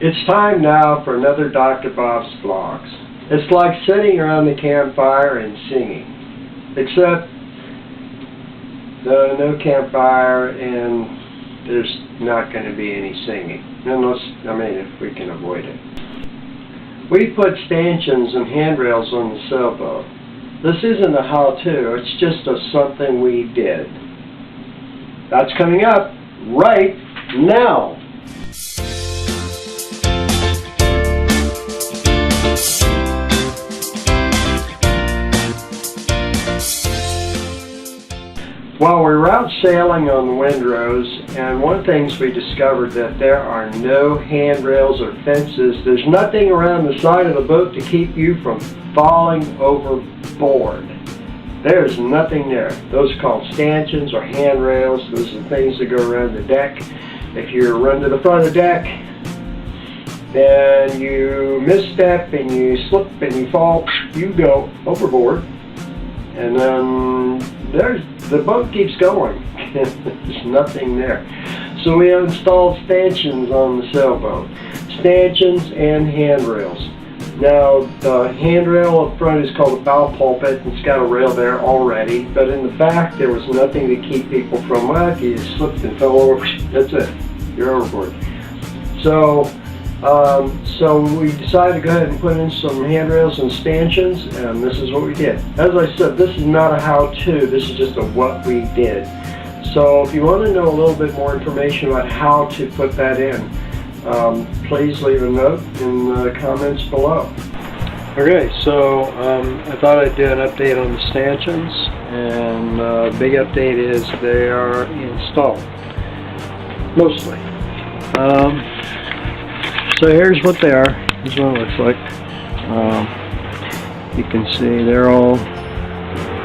It's time now for another Dr. Bob's Vlogs. It's like sitting around the campfire and singing. Except, no campfire and there's not going to be any singing. Unless, if we can avoid it. We put stanchions and handrails on the sailboat. This isn't a how-to, it's just something we did. That's coming up right now. Well, we were out sailing on the windrows, and one of the things we discovered that there are no handrails or fences. There's nothing around the side of the boat to keep you from falling overboard. There's nothing there. Those are called stanchions or handrails. Those are the things that go around the deck. If you run to the front of the deck, then you misstep and you slip and you fall, you go overboard. And then the boat keeps going. There's nothing there. So we installed stanchions on the sailboat. Stanchions and handrails. Now, the handrail up front is called a bow pulpit, and it's got a rail there already, but in the back there was nothing to keep people from, well, if you slipped and fell over, that's it, you're overboard. So we decided to go ahead and put in some handrails and stanchions, and this is what we did. As I said, this is not a how-to, this is just a what we did. So if you want to know a little bit more information about how to put that in, please leave a note in the comments below. Okay, so I thought I'd do an update on the stanchions, and the big update is they are installed, mostly. So here's what they are. Here's what it looks like. You can see they're all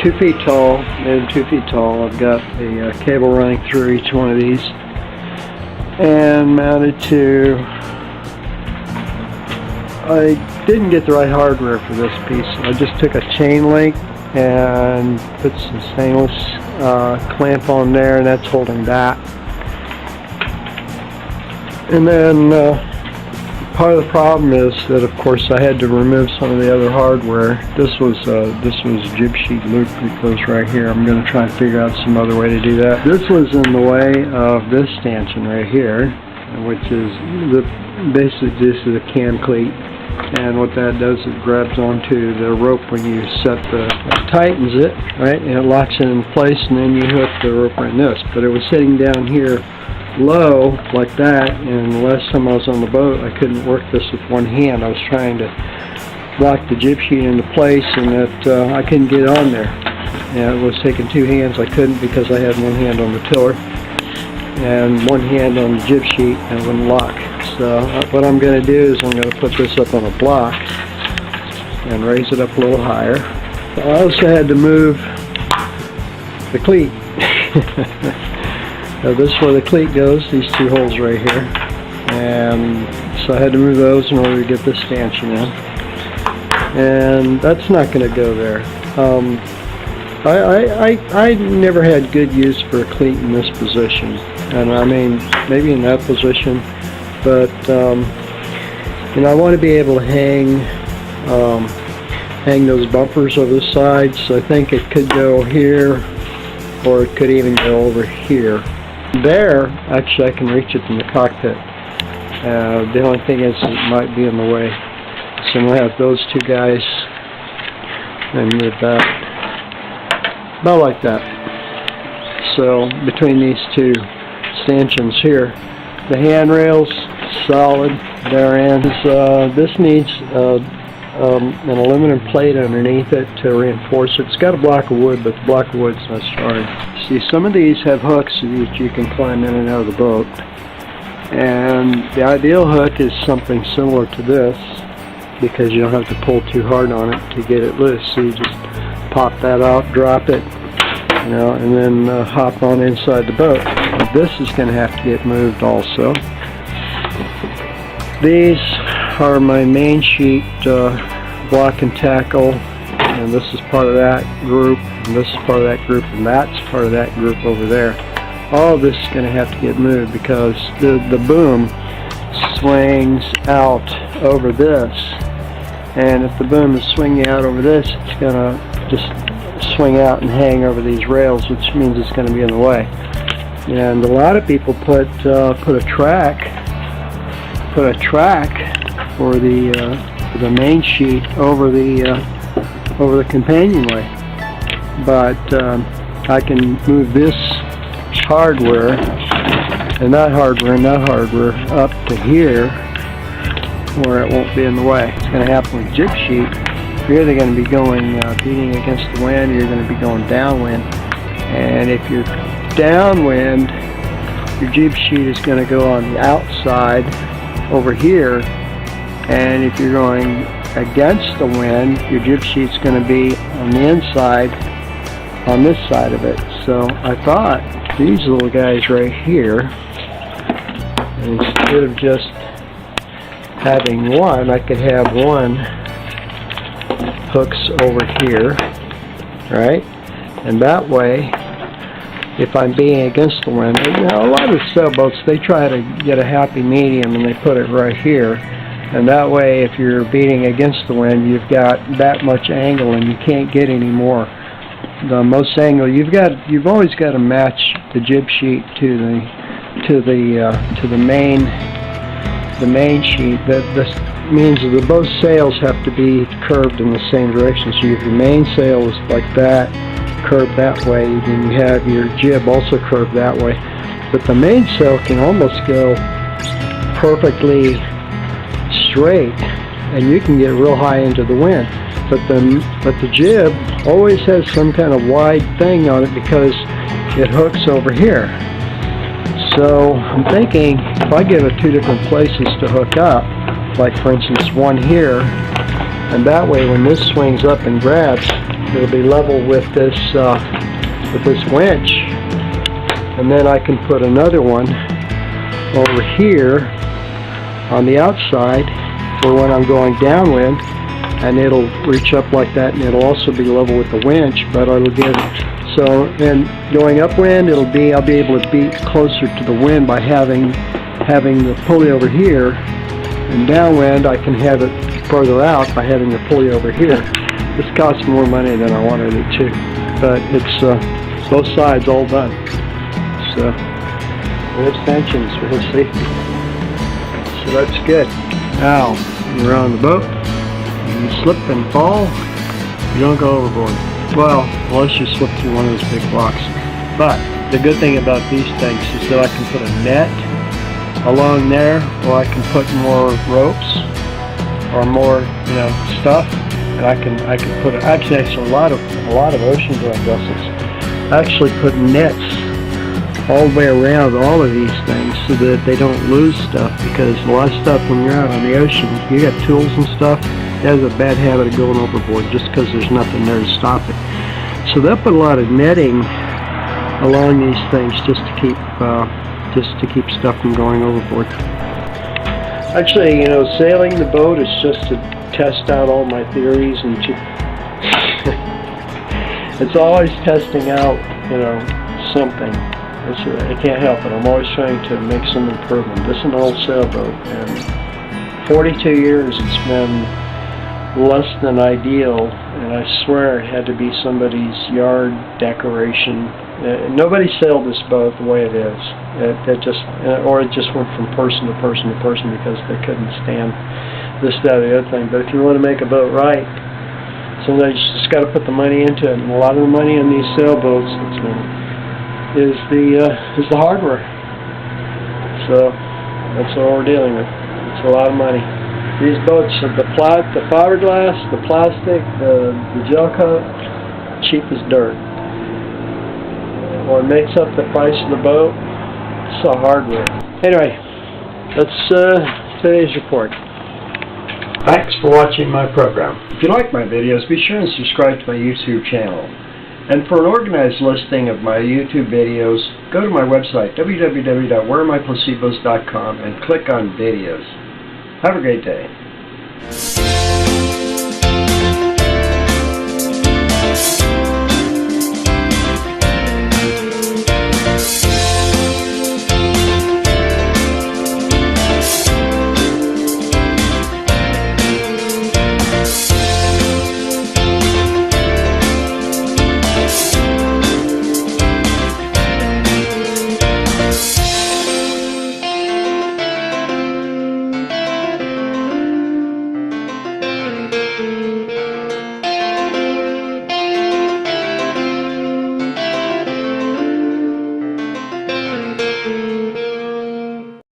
2 feet tall, made them 2 feet tall. I've got a cable running through each one of these, and mounted to, I didn't get the right hardware for this piece. I just took a chain link and put some stainless clamp on there, and that's holding that. And then part of the problem is that, of course, I had to remove some of the other hardware. This was jib sheet loop that goes right here. I'm going to try and figure out some other way to do that. This was in the way of this stanchion right here, which is basically this is a cam cleat, and what that does is it grabs onto the rope when you set it tightens it, right, and it locks it in place, and then you hook the rope right in this. But it was sitting down here low like that, and the last time I was on the boat I couldn't work this with one hand. I was trying to lock the jib sheet into place, and that I couldn't get on there, and it was taking 2 hands. I couldn't because I had one hand on the tiller and one hand on the jib sheet, and it wouldn't lock. So what I'm going to do is I'm going to put this up on a block and raise it up a little higher. I also had to move the cleat. This is where the cleat goes, these 2 holes right here, and so I had to move those in order to get this stanchion in, and that's not going to go there. I never had good use for a cleat in this position, and maybe in that position, but I want to be able to hang those bumpers over the sides, so I think it could go here, or it could even go over here. There, actually, I can reach it from the cockpit. The only thing is it might be in the way. So I'm going to have those 2 guys and move that about like that. So between these 2 stanchions here, the handrails solid therein. This needs an aluminum plate underneath it to reinforce it. It's got a block of wood, but the block of wood's not strong. See, some of these have hooks that you can climb in and out of the boat, and the ideal hook is something similar to this, because you don't have to pull too hard on it to get it loose. So you just pop that out, drop it, and then hop on inside the boat. But this is going to have to get moved also. These are my main sheet block and tackle, and this is part of that group, and this is part of that group, and that's part of that group over there. All of this is going to have to get moved because the boom swings out over this. And if the boom is swinging out over this, it's going to just swing out and hang over these rails, which means it's going to be in the way. And a lot of people put a track for the main sheet over the companionway. But I can move this hardware and that hardware up to here where it won't be in the way. It's going to happen with jib sheet. You're either going to be going beating against the wind, or you're going to be going downwind. And if you're downwind, your jib sheet is going to go on the outside over here. And if you're going against the wind, your jib sheet's going to be on the inside, on this side of it. So I thought these little guys right here, instead of just having one, I could have one hooks over here, right? And that way, if I'm being against the wind, now a lot of sailboats, they try to get a happy medium and they put it right here. And that way, if you're beating against the wind, you've got that much angle and you can't get any more. The most angle you've always got to match the jib sheet to the main sheet. That means that the both sails have to be curved in the same direction. So if your main sail is like that, curved that way, then you have your jib also curved that way. But the main sail can almost go perfectly straight, and you can get real high into the wind. But the jib always has some kind of wide thing on it because it hooks over here. So I'm thinking if I give it two different places to hook up, like for instance one here, and that way when this swings up and grabs, it'll be level with this winch, and then I can put another one over here on the outside for when I'm going downwind, and it'll reach up like that, and it'll also be level with the winch, but it'll get so. And going upwind, I'll be able to beat closer to the wind by having the pulley over here, and downwind I can have it further out by having the pulley over here. This costs more money than I wanted it to, but it's both sides all done. So we have stanchions for his safety, so that's good. Now you're on the boat. You slip and fall, you don't go overboard. Well, unless you slip through one of those big blocks. But the good thing about these things is that I can put a net along there, or I can put more ropes or more, stuff, and I can put actually a lot of ocean-going vessels actually put nets all the way around all of these things so that they don't lose stuff, because a lot of stuff when you're out on the ocean, you got tools and stuff. It has a bad habit of going overboard just because there's nothing there to stop it. So they'll put a lot of netting along these things just to keep stuff from going overboard. Actually, sailing the boat is just to test out all my theories, and it's always testing out, something. I can't help it. I'm always trying to make some improvement. This is an old sailboat, and 42 years it's been less than ideal, and I swear it had to be somebody's yard decoration. Nobody sailed this boat the way it is. It just went from person to person to person because they couldn't stand this, that, or the other thing. But if you want to make a boat right, sometimes you just got to put the money into it, and a lot of the money in these sailboats is the hardware. So that's what we're dealing with. It's a lot of money. These boats, the fiberglass, the plastic, the gel coat, cheap as dirt. What makes up the price of the boat, it's the hardware. Anyway, that's today's report. Thanks for watching my program. If you like my videos, be sure and subscribe to my YouTube channel. And for an organized listing of my YouTube videos, go to my website, www.wherearemyplacebos.com, and click on videos. Have a great day.